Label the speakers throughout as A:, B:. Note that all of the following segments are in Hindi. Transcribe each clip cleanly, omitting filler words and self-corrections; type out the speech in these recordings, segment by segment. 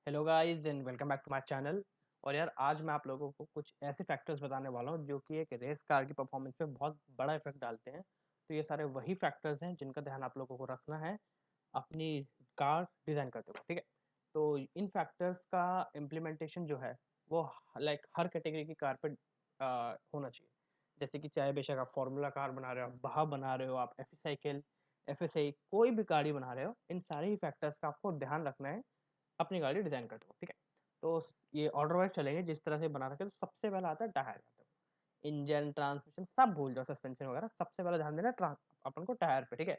A: Hello guys and welcome back to my channel. और यार आज मैं आप लोगों को कुछ ऐसे फैक्टर्स बताने वाला हूँ जो कि एक रेस कार की परफॉर्मेंस पे बहुत बड़ा इफेक्ट डालते हैं। तो ये सारे वही फैक्टर्स हैं जिनका ध्यान आप लोगों को रखना है अपनी कार डिज़ाइन करते वक्त, ठीक है। तो इन फैक्टर्स का इम्प्लीमेंटेशन जो है वो लाइक हर कैटेगरी की कार पे होना चाहिए। जैसे कि चाहे बेशक आप फार्मूला कार बना रहे हो, आप बहा बना रहे हो, आप एफ साइकिल एफ कोई भी गाड़ी बना रहे हो, इन सारे ही फैक्टर्स का आपको ध्यान रखना है अपनी गाड़ी डिज़ाइन करते हो, ठीक है। तो ये ऑर्डर वाइज चलेंगे जिस तरह से बना रखे। तो सबसे पहला आता है टायर, इंजन ट्रांसमिशन सब भूल जाओ, सस्पेंशन वगैरह सबसे पहले ध्यान देना अपन को टायर पे, ठीक है।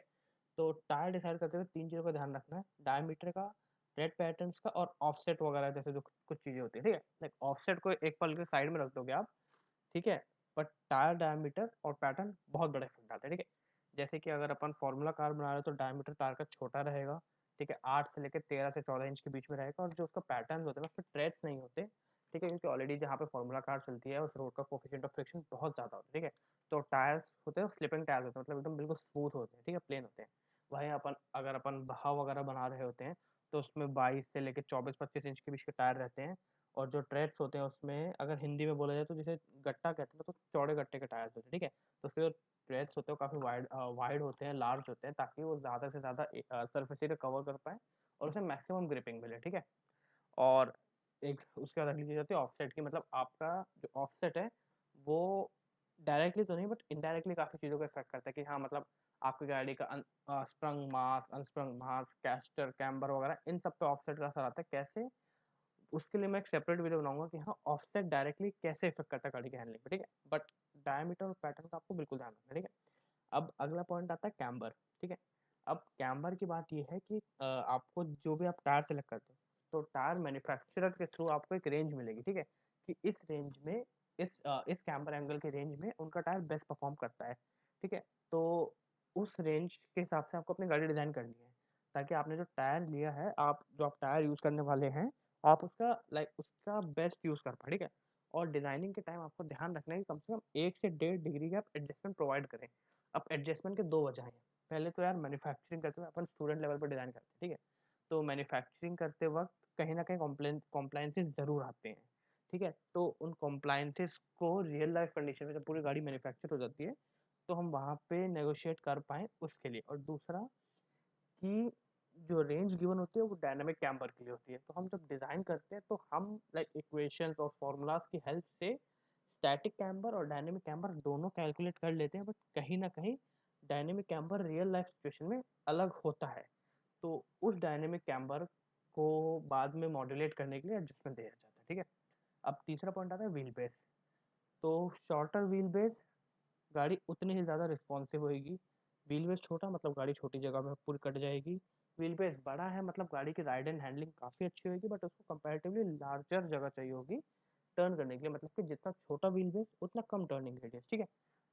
A: तो टायर डिसाइड करते हुए तीन चीज़ों का ध्यान रखना है, डायमीटर का, रेड पैटर्न्स का और ऑफसेट वगैरह जैसे जो कुछ चीज़ें होती है, ठीक है। लाइक ऑफसेट को एक पल के साइड में रख दोगे आप, ठीक है। बट टायर डायमीटर और पैटर्न बहुत बड़ा इफेक्ट डालते हैं, ठीक है। जैसे कि अगर अपन फॉर्मूला कार बना रहे हो तो डायमीटर टायर का छोटा रहेगा, ठीक है, 8 से लेकर 13 से 14 इंच के बीच में रहेगा। और जो उसका पैटर्न होते हैं उसमें ट्रेड्स नहीं होते, ठीक है, क्योंकि ऑलरेडी जहाँ पे फॉर्मूला कार चलती है उस रोड का कोफिशिएंट ऑफ फ्रिक्शन बहुत ज़्यादा होता है, ठीक है। तो टायर्स होते हैं स्लिपिंग टायर्स होते हैं, मतलब एकदम बिल्कुल स्मूथ होते हैं, ठीक है, प्लेन होते हैं। वहीं अपन अगर अपन बहाव वगैरह बना रहे होते हैं तो उसमें 22 से लेकर 24-25 इंच के बीच के टायर रहते हैं। और जो ट्रेड्स होते हैं उसमें अगर हिंदी में बोला जाए तो जिसे गट्टा कहते हैं, तो चौड़े गट्टे के टायर्स होते हैं, ठीक है। तो फिर ट्रेड्स होते हैं काफ़ी वाइड वाइड होते हैं, लार्ज होते हैं, ताकि वो ज़्यादा से ज़्यादा सरफेस एरिया कवर कर पाए और उसे मैक्सिमम ग्रिपिंग मिले, ठीक है। और एक उसके बाद अगली चीज़ आती है ऑफसेट की, मतलब आपका जो ऑफसेट है वो डायरेक्टली तो नहीं बट इनडायरेक्टली काफ़ी चीज़ों को इफेक्ट करता है कि हाँ, मतलब आपकी गाड़ी का स्प्रंग मास, अनस्प्रंग मास, कैस्टर, कैम्बर वगैरह इन सब पे ऑफसेट का असर आता है। कैसे, उसके लिए मैं एक सेपरेट वीडियो बनाऊंगा कि हाँ ऑफसेट डायरेक्टली कैसे इफेक्ट करता है गाड़ी की हैंडलिंग पे, ठीक है। बट डायमीटर और पैटर्न का आपको बिल्कुल ध्यान रखना है, ठीक है। अब अगला पॉइंट आता है कैम्बर, ठीक है। अब कैम्बर की बात ये है कि आपको जो भी आप टायर सेलेक्ट करते हो तो टायर मैन्युफैक्चरर के थ्रू आपको एक रेंज मिलेगी, ठीक है, कि इस रेंज में इस कैम्बर एंगल के रेंज में उनका टायर बेस्ट परफॉर्म करता है, ठीक है। तो उस रेंज के हिसाब से आपको अपनी गाड़ी डिज़ाइन करनी है, ताकि आपने जो टायर लिया है, आप जो आप टायर यूज़ करने वाले हैं, आप उसका उसका बेस्ट यूज़ कर पाएँ, ठीक है। और डिज़ाइनिंग के टाइम आपको ध्यान रखना है कि कम से कम 1 से डेढ़ डिग्री का आप एडजस्टमेंट प्रोवाइड करें। अब एडजस्टमेंट के 2 वजह हैं। पहले तो यार मैन्युफैक्चरिंग करते हुए अपन स्टूडेंट लेवल पर डिज़ाइन करते हैं, ठीक है। तो मैन्युफैक्चरिंग करते वक़्त कहीं न कहीं कॉम्प्लायंसेस ज़रूर आते हैं, ठीक है। तो उन कॉम्प्लायंसेस को रियल लाइफ़ कंडीशन में जब पूरी गाड़ी मैन्युफैक्चर हो जाती है, तो हम वहाँ पे नेगोशिएट कर पाएँ उसके लिए। और दूसरा कि जो रेंज गिवन होती है वो डायनामिक कैम्बर के लिए होती है। तो हम जब डिज़ाइन करते हैं तो हम इक्वेशंस और फ़ॉर्मूलाज़ की हेल्प से स्टैटिक कैम्बर और डायनामिक कैम्बर दोनों कैलकुलेट कर लेते हैं, बट कहीं न कहीं dynamic camber real life situation में अलग होता है। तो उस डायनामिक कैम्बर को बाद में मॉड्यूलेट करने के लिए एडजस्टमेंट दिया जाता है, ठीक है। अब तीसरा पॉइंट आता है व्हील बेस। तो शॉर्टर व्हील बेस गाड़ी उतनी ही ज़्यादा रिस्पॉन्सिव होएगी। व्हील बेस छोटा मतलब गाड़ी छोटी जगह में पूरी कट जाएगी। व्हील बेस बड़ा है मतलब गाड़ी की राइड एंड हैंडलिंग काफ़ी अच्छी होगी, बट उसको कंपैरेटिवली लार्जर जगह चाहिए होगी टर्न करने के लिए। मतलब कि जितना छोटा व्हील बेस उतना कम टर्निंग रेडियस, ठीक है।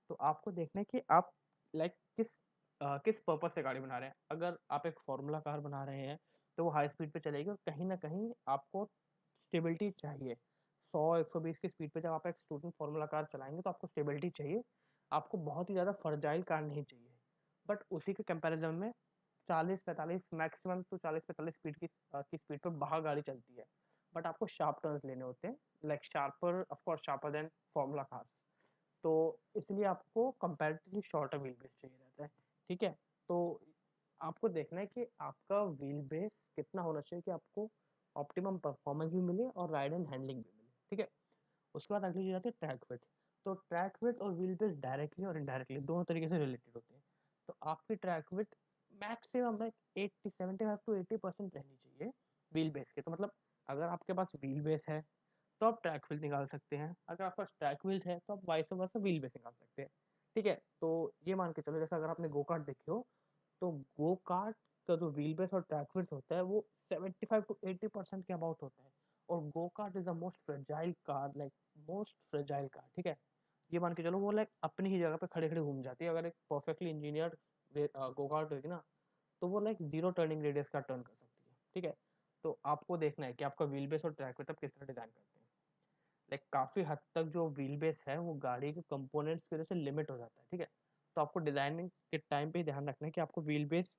A: तो आपको देखना है कि आप किस पर्पस से गाड़ी बना रहे हैं। अगर आप एक फार्मूला कार बना रहे हैं तो वो हाई स्पीड पे चलेगी और कहीं ना कहीं आपको स्टेबिलिटी चाहिए। 100-120 की स्पीड पे जब आप एक स्टूडेंट फार्मूला कार चलाएंगे तो आपको स्टेबिलिटी चाहिए, आपको बहुत ही ज़्यादा फर्जाइल कार नहीं चाहिए। बट उसी के कंपैरिजन में 40-45 मैक्सिमम टू 40-45 की स्पीड पे बाहर गाड़ी चलती है, बट आपको शार्प टर्न्स लेने होते हैं, like sharper, of course sharper than formula car. तो इसलिए आपको कंपैरेटिवली शॉर्टर व्हील बेस चाहिए रहता है, ठीक है। तो आपको देखना है कि आपका व्हील बेस कितना होना चाहिए कि आपको ऑप्टिमम परफॉर्मेंस भी मिले और राइड एंड हैंडलिंग भी मिले, ठीक है। उसके बाद अगली चीज़ आती है ट्रैक विड्थ। तो ट्रैक विड्थ और व्हील बेस डायरेक्टली और इनडायरेक्टली दोनों तरीके से रिलेटेड होते हैं। तो आपकी track width maximum like 80 75 to 80% रहनी चाहिए व्हील बेस के। तो मतलब अगर आपके पास व्हील बेस है तो आप ट्रैक व्हील निकाल सकते हैं, अगर आपके पास ट्रैक व्हील है तो आप वाइस वर्सा व्हील बेस निकाल सकते हैं, ठीक है। तो ये मान के चलो जैसे अगर आपने गो कार्ट देखी हो, तो गो कार्ट का जो व्हील बेस और ट्रैक विड्थ होता है वो 75 टू 80% के अबाउट होता है। और go kart is the most fragile car, most fragile car, ठीक है। ये मान के चलो वो अपनी ही जगह पे खड़े खड़े घूम जाती है। अगर एक परफेक्टली इंजीनियर्ड गो कार्ट होगी ना, तो वो जीरो टर्निंग रेडियस का टर्न कर सकती है, ठीक है। तो आपको देखना है कि आपका व्हील बेस और ट्रैक विड्थ आप किस तरह डिजाइन करते हैं। काफ़ी हद तक जो व्हील बेस है वो गाड़ी के कंपोनेंट्स की वजह से लिमिट हो जाता है, ठीक है। तो आपको डिजाइनिंग के टाइम पे ही ध्यान रखना है कि आपको wheel base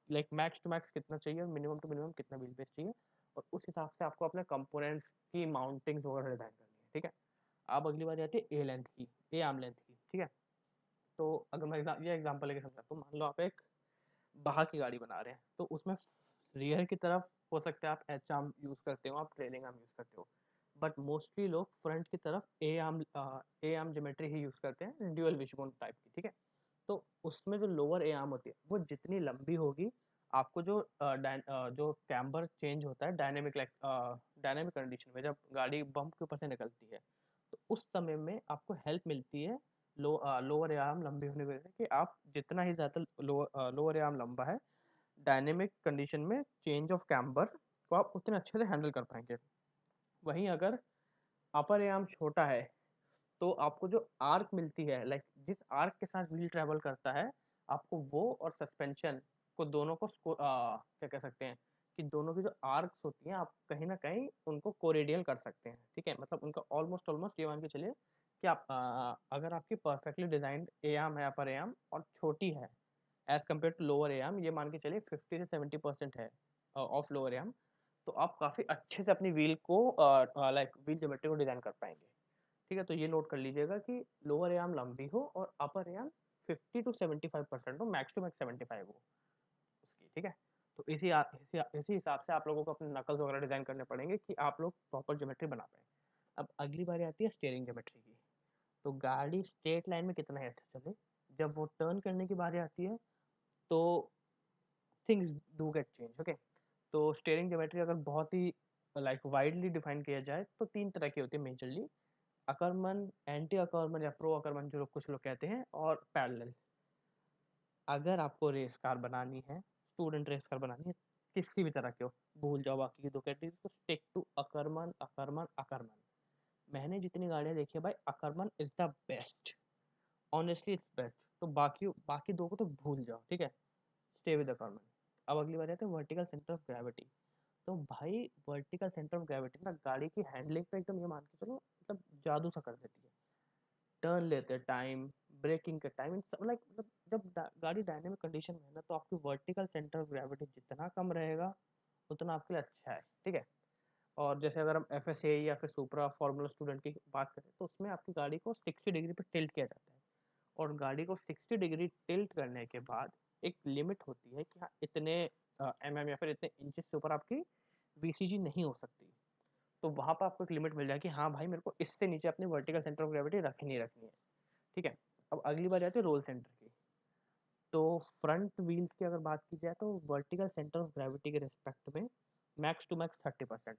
A: max to max कितना चाहिए और मिनिमम टू मिनिमम कितना व्हील बेस चाहिए। और उस हिसाब से आपको अपने कंपोनेंट्स की माउंटिंग्स वगैरह डिज़ाइन करनी है, ठीक है? अब अगली बारी आती है ए लेंथ की, ए आर्म लेंथ की, ठीक है? तो अगर मैं ये एग्जांपल लेके समझाता हूँ, मान लो आप एक बाहर की गाड़ी बना रहे हैं, तो उसमें रियर की तरफ हो सकता है आप एच आर्म यूज़ करते हो, आप ट्रेलिंग आर्म यूज़ करते हो, बट मोस्टली लोग फ्रंट की तरफ ए आर्म ज्योमेट्री ही यूज़ करते हैं, ड्यूअल विशबोन टाइप की, ठीक है? तो उसमें जो लोअर ए आर्म होती है वो जितनी लंबी होगी, आपको जो कैम्बर चेंज होता है डायनेमिक कंडीशन में, जब गाड़ी बम्प के ऊपर से निकलती है, तो उस समय में आपको हेल्प मिलती है लोअर ए आर्म लंबी होने की वजह से, कि आप जितना ही ज़्यादा लोअर ए आर्म लंबा है, डायनेमिक कंडीशन में चेंज ऑफ कैम्बर को आप उतने अच्छे से हैंडल कर पाएंगे। वहीं अगर अपर ए आर्म छोटा है, तो आपको जो आर्क मिलती है, लाइक जिस आर्क के साथ व्हील ट्रैवल करता है, आपको वो और सस्पेंशन को दोनों को क्या कह सकते हैं, कि दोनों की जो आर्क्स होती हैं, आप कहीं ना कहीं उनको कोरेडियल कर सकते हैं, ठीक है? मतलब उनका ऑलमोस्ट ऑलमोस्ट ये मान के चलिए कि आप अगर आपकी परफेक्टली डिजाइंड ए आर्म है, अपर ए आर्म और छोटी है as compare to lower A arm, ये मान के चलिए 50 से 70% है ऑफ लोअर ए आर्म, तो आप काफ़ी अच्छे से अपनी व्हील को लाइक व्हील ज्योमेट्री को डिज़ाइन कर पाएंगे, ठीक है? तो ये नोट कर लीजिएगा कि लोअर ए आर्म लंबी हो और अपर ए आर्म 50 to 75% हो, मैक्स टू मैक्स 75 हो उसकी, ठीक है? तो इसी हिसाब से आप लोगों को अपने नकल्स वगैरह डिज़ाइन करने पड़ेंगे कि आप लोग प्रॉपर ज्योमेट्री बना पाएँ। अब अगली बारी आती है स्टीयरिंग ज्योमेट्री की। तो गाड़ी स्ट्रेट लाइन में कितना ही अच्छा चले, जब वो टर्न करने की बारी आती है, तो things do get change, okay? तो स्टीयरिंग ज्योमेट्री अगर बहुत ही लाइक वाइडली डिफाइन किया जाए, तो 3 तरह की होती है मेजरली: अकर्मन, एंटी अकर्मन या प्रो अकर्मन जो लोग कुछ लोग कहते हैं, और पैरेलल। अगर आपको रेस कार बनानी है, स्टूडेंट रेस कार बनानी है, किसी भी तरह की हो, भूल जाओ बाकी की 2 कैटेगरी को, स्टिक टू अकर्मन, अकर्मन, अकर्मन। मैंने जितनी गाड़ियाँ देखी है भाई, अकर्मन is the best, honestly it's best. तो बाकी बाकी 2 को तो भूल जाओ, ठीक है? Stay with अकर्मन। अब अगली बारी आते हैं वर्टिकल सेंटर ऑफ ग्रेविटी। तो भाई वर्टिकल सेंटर ऑफ ग्रेविटी ना गाड़ी की हैंडलिंग पे एकदम ये मान के चलो, मतलब जादू सा कर देती है। टर्न लेते टाइम, ब्रेकिंग के टाइम, इन सब लाइक मतलब जब गाड़ी डायनेमिक कंडीशन में है ना, तो आपकी वर्टिकल सेंटर ऑफ ग्रेविटी जितना कम रहेगा, उतना आपके लिए अच्छा है, ठीक है? और जैसे अगर हम एफएसए या फिर सुपरा फॉर्मूला स्टूडेंट की बात करें, तो उसमें आपकी गाड़ी को 60 डिग्री पे टिल्ट किया जाता है, और गाड़ी को 60 डिग्री टिल्ट करने के बाद एक लिमिट होती है कि हाँ, इतने एमएम या फिर इतने इंचेस से ऊपर आपकी वीसीजी नहीं हो सकती। तो वहाँ पर आपको एक लिमिट मिल जाए कि हाँ भाई, मेरे को इससे नीचे अपनी वर्टिकल सेंटर ऑफ ग्रेविटी रखनी है, ठीक है? अब अगली बात आती है रोल सेंटर की। तो फ्रंट व्हील्स की अगर बात की जाए, तो वर्टिकल सेंटर ऑफ ग्रेविटी के रिस्पेक्ट में max to max 30%,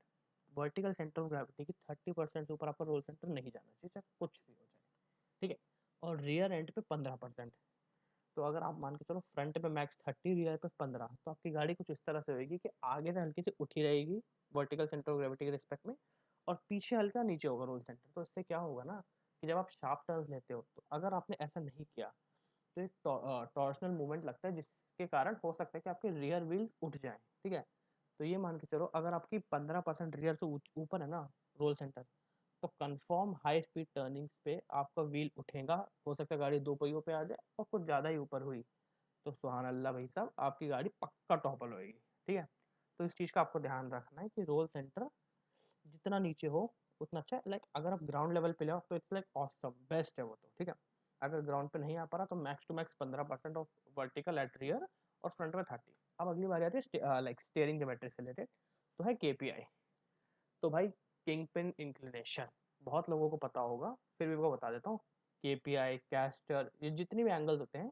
A: vertical centre of gravity की 30% से ऊपर आपका रोल सेंटर नहीं जाना चाहिए, चाहे कुछ भी हो जाए, ठीक है? और रियर एंड पे 15%। तो अगर आप मान के चलो फ्रंट पे मैक्स 30, रियर पे 15, तो आपकी गाड़ी कुछ इस तरह से होगी कि आगे से हल्की सी उठी रहेगी वर्टिकल सेंटर ऑफ ग्रेविटी के रिस्पेक्ट में, और पीछे हल्का नीचे होगा रोल सेंटर। तो इससे क्या होगा ना, कि जब आप शार्प टर्न्स लेते हो, तो अगर आपने ऐसा नहीं किया, तो एक टॉर्सनल मूवमेंट लगता है, जिसके कारण हो सकता है कि आपके रियर व्हील उठ जाए, ठीक है? तो ये मान के चलो, अगर आपकी 15% रियर से ऊपर है ना रोल सेंटर, तो कंफर्म हाई स्पीड टर्निंग्स पे आपका व्हील उठेगा। हो सकता है गाड़ी 2 पहियों पे आ जाए और कुछ ज़्यादा ही ऊपर हुई, तो सुभान अल्लाह भाई साहब, आपकी गाड़ी पक्का टॉपल होएगी, ठीक है? तो इस चीज़ का आपको ध्यान रखना है कि रोल सेंटर जितना नीचे हो उतना अच्छा है। लाइक अगर आप ग्राउंड लेवल पे ले आओ, तो इट्स लाइक ऑसम, बेस्ट है वो तो, ठीक है? अगर ग्राउंड पे नहीं आ पा रहा, तो max to max 15% of vertical at rear और फ्रंट में 30। अब अगली बारी आती है लाइक स्टीयरिंग ज्योमेट्री से रिलेटेड, तो है केपीआई। तो भाई किंग पिन इंक्लिनेशन बहुत लोगों को पता होगा, फिर भी वो बता देता हूँ। केपीआई, कैस्टर, ये जितनी भी एंगल्स होते हैं,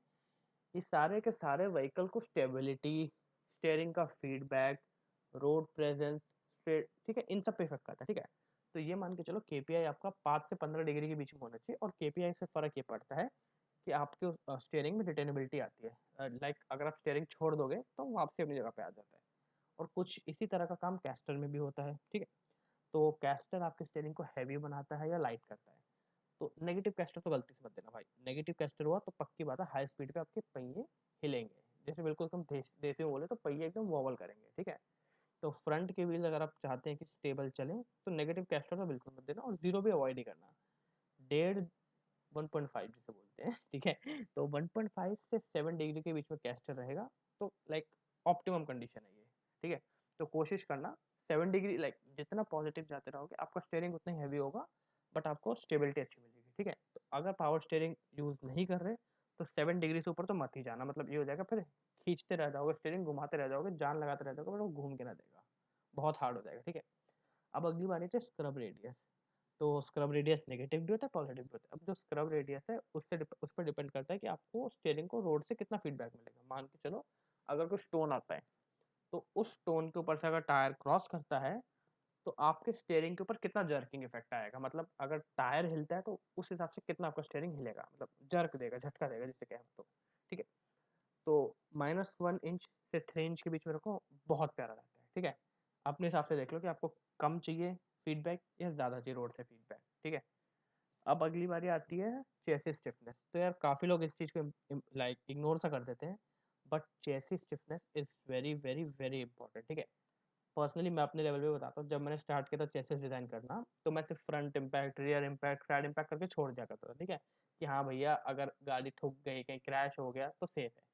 A: ये सारे के सारे व्हीकल को स्टेबिलिटी, स्टीयरिंग का फीडबैक, रोड प्रेजेंस, ठीक है, इन सब पे इफेक्ट करता है, ठीक है? तो ये मान के चलो केपीआई आपका 5 से 15 डिग्री के बीच में होना चाहिए, और केपीआई से फर्क ये पड़ता है कि आपके स्टीयरिंग में रिटेनेबिलिटी आती है। लाइक अगर आप स्टीयरिंग छोड़ दोगे, तो वापसी अपनी जगह पे आ जाता है। और कुछ इसी तरह का काम कैस्टर में भी होता है, ठीक है? तो कैस्टर आपके स्टीयरिंग को हैवी बनाता है या लाइट करता है। तो नेगेटिव कैस्टर तो गलती से मत देना भाई, नेगेटिव कैस्टर हुआ तो पक्की बात है हाई स्पीड पे आपके पहिए हिलेंगे, जैसे बिल्कुल तुम देते हो बोले, तो पहिए एकदम वॉबल करेंगे, ठीक है? तो फ्रंट के व्हील अगर आप चाहते हैं कि स्टेबल चले, तो नेगेटिव कैस्टर तो बिल्कुल मत देना, और जीरो भी अवॉइड ही करना। 1.5 जिसे बोलते हैं, ठीक है? तो 1.5 से 7 डिग्री के बीच में कैस्टर रहेगा, तो लाइक ऑप्टिमम कंडीशन है ये, ठीक है? तो कोशिश करना 7 डिग्री लाइक जितना पॉजिटिव जाते रहोगे आपका स्टीयरिंग उतना ही हैवी होगा, बट आपको स्टेबिलिटी अच्छी मिलेगी, ठीक है। तो अगर पावर स्टीयरिंग यूज़ नहीं कर रहे तो 7 डिग्री से ऊपर तो मत ही जाना, मतलब ये हो जाएगा फिर खींचते रह जाओगे, स्टीयरिंग घुमाते रह जाओगे, जान लगाते रह जाओगे, बट वो घूम के ना देगा, बहुत हार्ड हो जाएगा, ठीक है। अब अगली बारी है स्क्रब रेडियस। तो स्क्रब रेडियस नेगेटिव भी होता है, पॉजिटिव भी होता है। अब जो स्क्रब रेडियस है उस पर डिपेंड करता है कि आपको स्टीयरिंग को रोड से कितना फीडबैक मिलेगा। मान के चलो अगर कोई स्टोन आता है तो उस स्टोन के ऊपर से अगर टायर क्रॉस करता है तो आपके स्टीयरिंग के ऊपर कितना जर्किंग इफेक्ट आएगा, मतलब अगर टायर हिलता है तो उस हिसाब से कितना आपका स्टीयरिंग हिलेगा, मतलब जर्क देगा, झटका देगा जिससे कहें तो, ठीक है। तो -1 इंच से 3 इंच के बीच में रखो, बहुत प्यारा रहता है, ठीक है। अपने हिसाब से देख लो कि आपको कम चाहिए फीडबैक या ज़्यादा चाहिए रोड से फीडबैक, ठीक है। अब अगली बारी आती है चेसिस स्टिफनेस। तो यार काफ़ी लोग इस चीज़ को लाइक इग्नोर सा कर देते हैं, but chassis stiffness is very very very important, ठीक है। पर्सनली मैं अपने लेवल पे बताता हूँ, जब मैंने स्टार्ट किया था चेसिस डिज़ाइन करना, तो मैं सिर्फ front impact, rear impact, side impact करके छोड़ दिया करता था, ठीक है, कि हाँ भैया अगर गाड़ी ठुक गई, कहीं क्रैश हो गया तो सेफ है।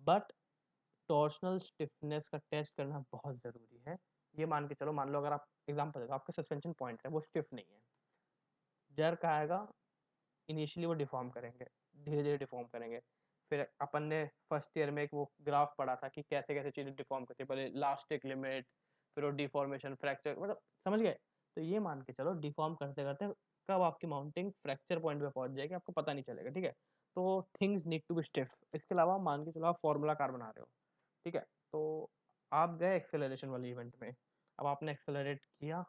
A: बट टॉर्शनल स्टिफनेस का टेस्ट करना बहुत ज़रूरी है। ये मान के चलो, मान लो अगर आप एग्जांपल देखो, आपके सस्पेंशन पॉइंट है वो स्टिफ नहीं है, जर्क आएगा, इनिशियली वो डिफ़ॉर्म करेंगे, धीरे-धीरे डिफ़ॉर्म करेंगे। फिर अपन ने फर्स्ट ईयर में एक वो ग्राफ पढ़ा था कि कैसे-कैसे चीज़ें डिफ़ॉर्म करती है, पहले इलास्टिक लिमिट, फिर वो डिफ़ॉर्मेशन, फ्रैक्चर, मतलब समझ गए? तो ये मान के चलो डिफ़ॉर्म करते-करते कब आपकी माउंटिंग फ्रैक्चर पॉइंट पे पहुँच जाएगी, आपको पता नहीं चलेगा, ठीक है? तो things need to be stiff. इसके अलावा मान के चलो आप फ़ॉर्मूला कार बना रहे हो, ठीक है? तो आप गए एक्सेलरेशन वाले इवेंट में, अब आपने एक्सेलरेट किया,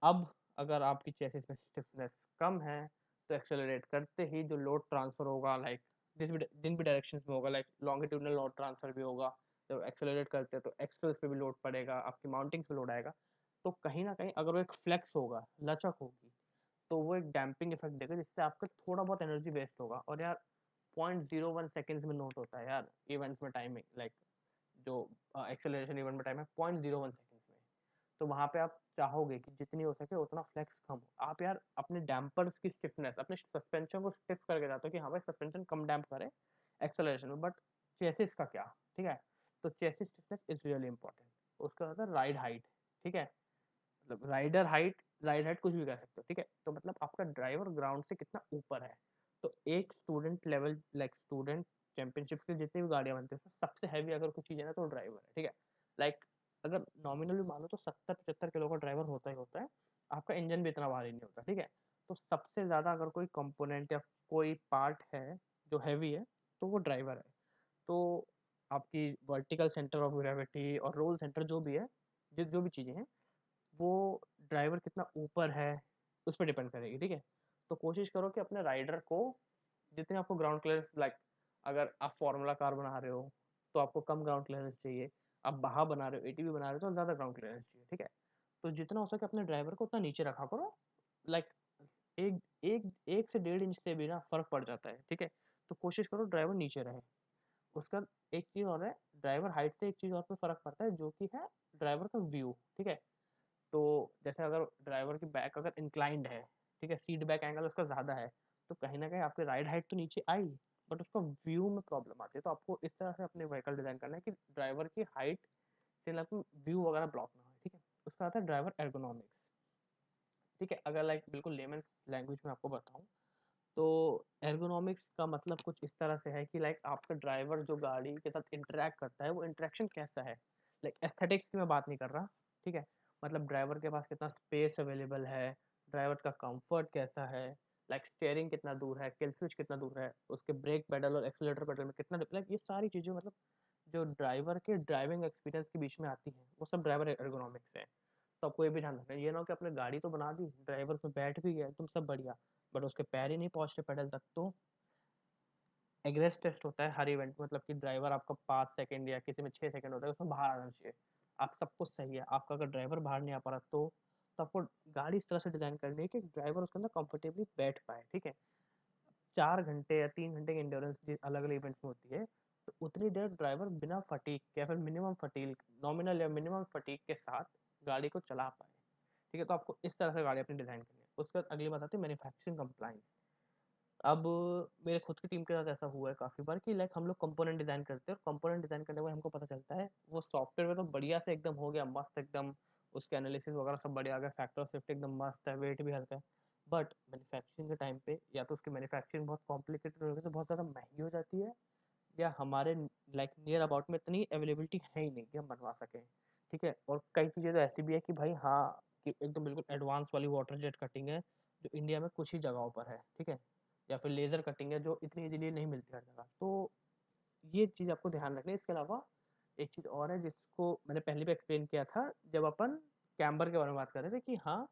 A: अब अगर आपकी चेसिस में स्टिफनेस कम है, तो एक्सेलरेट करते ही जो लोड ट्रांसफर होगा, लाइक जिन भी डायरेक्शंस में होगा, लाइक लॉन्गिट्यूडनल लोड ट्रांसफर भी होगा, जब एक्सेलरेट करते हैं तो एक्सेल्स पे भी लोड पड़ेगा, आपकी माउंटिंग्स पे लोड आएगा, तो कहीं न कहीं अगर वो एक फ्लेक्स होगा, लचक होगी, तो वो एक डैम्पिंग इफेक्ट देगा जिससे आपका थोड़ा बहुत एनर्जी वेस्ट होगा। और यार 0.01 सेकंड्स में नोट होता है यार इवेंट्स में टाइमिंग, लाइक जो एक्सेलरेशन इवेंट में टाइम है 0.01 सेकंड्स में। तो वहाँ पे आप चाहोगे कि जितनी हो सके उतना फ्लेक्स कम हो। आप यार अपने डैम्पर्स की स्टिफनेस, अपने सस्पेंशन को स्टिफ करके जाते हो कि हाँ भाई सस्पेंशन कम डैम्प करे एक्सेलरेशन में, बट चेसिस का क्या, ठीक है। तो chassis stiffness is really important. उसका होता है राइड हाइट, ठीक है, मतलब राइड हाइट कुछ भी कह सकते हो, ठीक है। तो मतलब आपका ड्राइवर ग्राउंड से कितना ऊपर है। तो एक student level, like student championship की जितनी भी गाड़ियां बनती है उसमें सबसे हैवी अगर कुछ चीज़ है ना तो ड्राइवर है, ठीक है। लाइक अगर नॉमिनल भी मानो तो 70-75 किलो का ड्राइवर होता ही होता है। आपका इंजन भी इतना भारी नहीं होता, ठीक है। तो सबसे ज़्यादा अगर कोई कंपोनेंट या कोई पार्ट है जो हैवी है तो वो ड्राइवर है। तो आपकी वर्टिकल सेंटर ऑफ ग्रेविटी और रोल सेंटर जो भी है, जो भी चीज़ें हैं, वो ड्राइवर कितना ऊपर है उस पे डिपेंड करेगी, ठीक है। तो कोशिश करो कि अपने राइडर को जितने आपको ग्राउंड क्लियरेंस, लाइक अगर आप फॉर्मूला कार बना रहे हो तो आपको कम ग्राउंड क्लियरेंस चाहिए, आप बाहा बना रहे हो, एटीवी बना रहे हो तो ज़्यादा ग्राउंड क्लियरेंस चाहिए, ठीक है। तो जितना हो सके अपने ड्राइवर को उतना नीचे रखा करो, लाइक एक एक 1 से 1.5 इंच से भी ना फ़र्क पड़ जाता है, ठीक है। तो कोशिश करो ड्राइवर नीचे रहे। उसका एक चीज़ और है, ड्राइवर हाइट से एक चीज़ और पे फ़र्क पड़ता है जो कि है ड्राइवर का व्यू, ठीक है। तो जैसे अगर ड्राइवर की बैक अगर इंक्लाइंड है, ठीक है, सीट बैक एंगल उसका ज़्यादा है, तो कहीं न कहीं आपकी राइड हाइट तो नीचे आई, बट उसका व्यू में प्रॉब्लम आती है। तो आपको इस तरह से अपने व्हीकल डिज़ाइन करना है कि ड्राइवर की हाइट से ना कोई व्यू वगैरह ब्लॉक ना हो, ठीक है। उसका आता है ड्राइवर एर्गोनॉमिक्स, ठीक है। अगर लाइक बिल्कुल लेमन लैंग्वेज में आपको बताऊँ, तो एर्गोनॉमिक्स का मतलब कुछ इस तरह से है कि लाइक आपका ड्राइवर जो गाड़ी के साथ इंटरैक्ट करता है वो इंटरेक्शन कैसा है। लाइक एस्थेटिक्स की मैं बात नहीं कर रहा, ठीक है। मतलब ड्राइवर के पास कितना स्पेस अवेलेबल है, ड्राइवर का कंफर्ट कैसा है, लाइक स्टीयरिंग कितना दूर है, किल स्विच कितना दूर है, उसके ब्रेक पेडल और एक्सीलरेटर पेडल में कितना, लाइक ये सारी चीज़ें, मतलब जो ड्राइवर के ड्राइविंग एक्सपीरियंस के बीच में आती हैं वो सब ड्राइवर एर्गोनॉमिक्स है। तो आपको ये भी ध्यान रखना है, ये ना हो कि आपने गाड़ी तो बना दी, ड्राइवर उसमें बैठ भी गया एकदम सब बढ़िया, बट उसके पैर ही नहीं पहुँच रहे पेडल तक, तो एग्रेस टेस्ट होता है हर इवेंट, मतलब कि ड्राइवर आपका 5 सेकंड या किसी में 6 सेकंड होता है, उसमें बाहर आना चाहिए। आप सब कुछ सही है, आपका अगर ड्राइवर बाहर नहीं आ पा रहा तो आपको गाड़ी इस तरह से डिज़ाइन करनी है कि ड्राइवर उसके अंदर कंफर्टेबली बैठ पाए, ठीक है। 4 घंटे या 3 घंटे की एंड्योरेंस जि अलग-अलग इवेंट्स में होती है, तो उतनी देर ड्राइवर बिना फटीग के या फिर मिनिमम फटीग, नॉमिनल या मिनिमम फटीग के साथ गाड़ी को चला पाए, ठीक है। तो आपको इस तरह से गाड़ी अपनी डिज़ाइन करनी है। उसके बाद अगली बात आती है मैन्युफैक्चरिंग कंप्लायंस। अब मेरे खुद की टीम के साथ ऐसा हुआ है काफ़ी बार कि लाइक हम लोग कंपोनेंट डिज़ाइन करते हैं और कंपोनेंट डिज़ाइन करने के बाद हमको पता चलता है वो सॉफ्टवेयर में तो बढ़िया से एकदम हो गया मस्त एकदम, उसके एनालिसिस वगैरह सब बढ़िया आ गया, फैक्टर ऑफ सेफ्टी एकदम मस्त है, वेट भी हल्का है। बट मैन्युफैक्चरिंग के टाइम पे या तो उसकी मैन्युफैक्चरिंग बहुत कॉम्प्लिकेटेड हो गई तो बहुत ज़्यादा महंगी हो जाती है, या हमारे लाइक नियर अबाउट में इतनी अवेलेबिलिटी है ही नहीं कि हम बनवा सकें। ठीक है, और कई चीज़ें तो ऐसी भी है कि भाई हाँ, कि एकदम बिल्कुल एडवांस वाली वाटर जेट कटिंग है जो इंडिया में कुछ ही जगहों पर है। ठीक है, या फिर लेज़र कटिंग है जो इतनी इजीली नहीं मिलती हर जगह। तो ये चीज़ आपको ध्यान रखनी है। इसके अलावा एक चीज़ और है जिसको मैंने पहले भी एक्सप्लेन किया था जब अपन कैम्बर के बारे में बात कर रहे थे कि हाँ,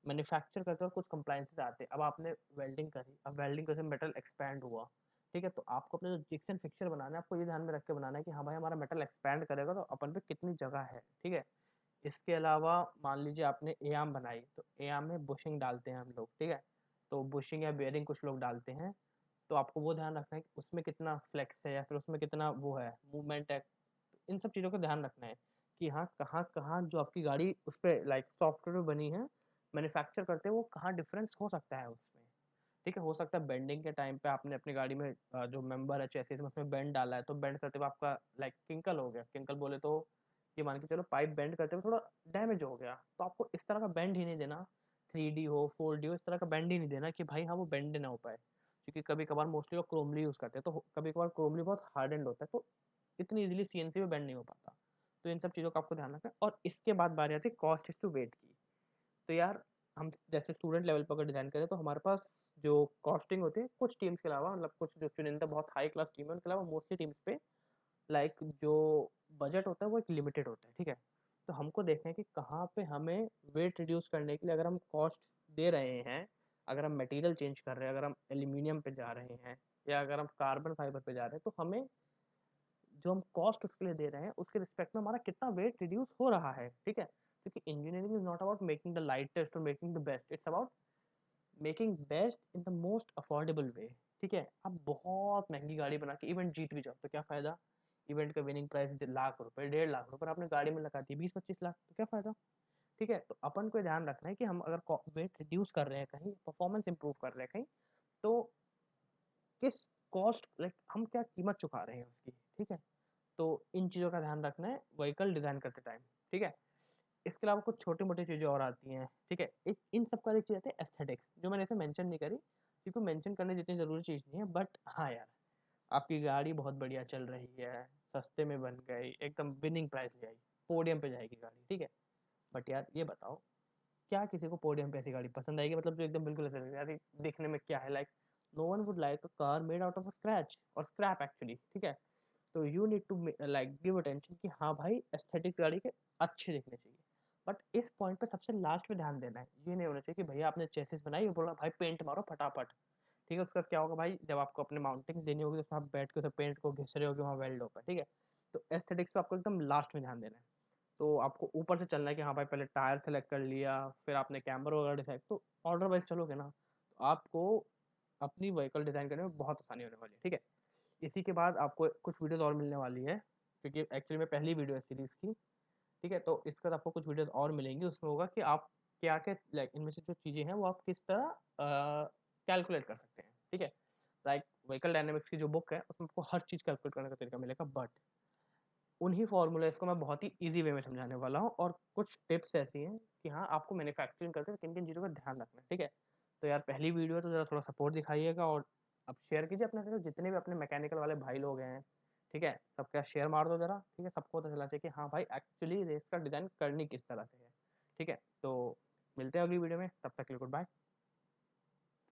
A: मैन्युफैक्चर करते वक्त कुछ कंप्लायंसेस आते हैं। अब आपने वेल्डिंग करी, अब वेल्डिंग करके मेटल एक्सपैंड हुआ, ठीक है, तो आपको अपने जो जिक्स एंड फिक्सर बनाना है आपको ये ध्यान में रख के बनाना है कि हाँ भाई हमारा मेटल एक्सपैंड करेगा तो अपन पे कितनी जगह है। ठीक है, इसके अलावा मान लीजिए आपने ए आर्म बनाई तो ए आर्म में बुशिंग डालते हैं हम लोग। ठीक है, तो बुशिंग या बेयरिंग कुछ लोग डालते हैं, तो आपको वो ध्यान रखना है कि उसमें कितना फ्लेक्स है या फिर उसमें कितना वो है मूवमेंट है। इन सब चीज़ों का ध्यान रखना है कि हाँ, कहाँ-कहाँ जो आपकी गाड़ी उस पे लाइक सॉफ्टवेयर में बनी है, मैन्युफैक्चर करते हैं वो कहाँ डिफरेंस हो सकता है उसमें। ठीक है, हो सकता है बेंडिंग के टाइम पे आपने अपनी गाड़ी में जो मेंबर है चेसिस में उसमें बेंड डाला है, तो बेंड करते हुए आपका लाइक किंकल हो गया। किंकल बोले तो ये मान के चलो पाइप बेंड करते हुए थोड़ा डैमेज हो गया, तो आपको इस तरह का बेंड ही नहीं देना, 3D हो, 4D हो, इस तरह का बेंड ही नहीं देना कि भाई हाँ, वो बेंड ना हो पाए। क्योंकि कभी-कभार मोस्टली लोग क्रोमली यूज़ करते हैं, तो कभी-कभार क्रोमली बहुत हार्डन्ड होता है, तो इतनी ईज़िली सीएनसी में बेंड नहीं हो पाता। तो इन सब चीज़ों का आपको ध्यान रखना है और इसके बाद बारी आती है कॉस्ट इज़ टू वेट की। तो यार हम जैसे स्टूडेंट लेवल पर अगर डिज़ाइन करें तो हमारे पास जो कॉस्टिंग होती है कुछ टीम्स के अलावा, मतलब कुछ जो चुनिंदा बहुत हाई क्लास टीम है उनके अलावा मोस्टली टीम्स पे लाइक जो बजट होता है वो एक लिमिटेड होता है। ठीक है, तो हमको देखना है कि कहाँ पे हमें वेट रिड्यूस करने के लिए अगर हम कॉस्ट दे रहे हैं, अगर हम मटेरियल चेंज कर रहे हैं, अगर हम एल्यूमिनियम पे जा रहे हैं या अगर हम कार्बन फाइबर पे जा रहे हैं, तो हमें जो हम कॉस्ट उसके लिए दे रहे हैं उसके रिस्पेक्ट में हमारा कितना वेट रिड्यूस हो रहा है। ठीक है, क्योंकि engineering is not about making the lightest और making the best, it's about making best in the most affordable way. ठीक है, आप बहुत महंगी गाड़ी बना के इवेंट जीत भी जाओ तो क्या फायदा। इवेंट का विनिंग प्राइस लाख रुपए, 1.5 लाख रुपए आपने गाड़ी में लगा दी 20-25 लाख, तो क्या फायदा। ठीक है, तो अपन को ध्यान रखना है कि हम अगर वेट रिड्यूस कर रहे हैं कहीं, परफॉर्मेंस इंप्रूव कर रहे हैं कहीं, तो किस कॉस्ट लाइक हम क्या कीमत चुका रहे हैं उसकी। ठीक है, तो इन चीज़ों का ध्यान रखना है व्हीकल डिज़ाइन करते टाइम। ठीक है, इसके अलावा कुछ छोटी-मोटी चीज़ें और आती हैं। ठीक है, एक इन सब का एक चीज़ आती है एस्थेटिक्स, जो मैंने इसे मेंशन नहीं करी क्योंकि मेंशन करने जितनी ज़रूरी चीज़ नहीं है। बट हाँ यार, आपकी गाड़ी बहुत बढ़िया चल रही है, सस्ते में बन गई, एकदम विनिंग प्राइस ले आई, पोडियम पे जाएगी गाड़ी। ठीक है, बट यार ये बताओ, क्या किसी को पोडियम पे ऐसी गाड़ी पसंद आएगी, मतलब जो एकदम बिल्कुल ऐसे लगे, यार ये दिखने में क्या है, like no one would like a car made out of a scratch और स्क्रैप एक्चुअली। ठीक है, तो you need to like give attention कि हाँ भाई एस्थेटिक गाड़ी के अच्छे दिखने चाहिए। बट इस पॉइंट पे सबसे लास्ट में ध्यान देना है, ये नहीं होना चाहिए कि भैया आपने चेसिस बनाई और बोला भाई पेंट मारो फटाफट। ठीक है, उसका क्या होगा भाई, जब आपको अपने माउंटिंग देनी होगी तो आप बैठ के उसे पेंट को घिस रहे होगे वहाँ वेल्ड हो पाए। ठीक है, तो एस्थेटिक्स पे आपको एकदम लास्ट में ध्यान देना है। तो आपको ऊपर से चलना है कि हाँ भाई पहले टायर सेलेक्ट कर लिया, फिर आपने कैमरा वगैरह डिसाइड, तो ऑर्डर वाइज चलोगे ना तो आपको अपनी व्हीकल डिज़ाइन करने में बहुत आसानी होने वाली है। ठीक है, इसी के बाद आपको कुछ वीडियोस और मिलने वाली है क्योंकि एक्चुअली में पहली वीडियो है सीरीज़ की। ठीक है, तो इसके बाद आपको कुछ वीडियोस और मिलेंगी, उसमें होगा कि आप क्या-क्या लाइक इनमें से जो चीज़ें हैं वो आप किस तरह कैलकुलेट कर सकते हैं। ठीक है, लाइक व्हीकल डायनामिक्स की जो बुक है उसमें आपको हर चीज़ कैलकुलेट करने का तरीका मिलेगा, बट उन्हीं फ़ॉर्मूलाज़ को मैं बहुत ही ईज़ी वे में समझाने वाला हूँ और कुछ टिप्स ऐसी हैं कि हाँ, आपको मैन्युफैक्चरिंग करते हुए किन-किन चीज़ों का ध्यान रखना है। ठीक है, तो यार पहली वीडियो है तो ज़रा थोड़ा सपोर्ट दिखाइएगा और अब शेयर कीजिए अपने साथ जितने भी अपने मैकेनिकल वाले भाई लोग हैं। ठीक है, सबके साथ शेयर मार दो ज़रा। ठीक है, सबको पता चलना चाहिए कि हाँ भाई एक्चुअली रेस का डिज़ाइन करनी किस तरह से है। ठीक है, तो मिलते हैं अगली वीडियो में, तब तक के लिए गुड बाय।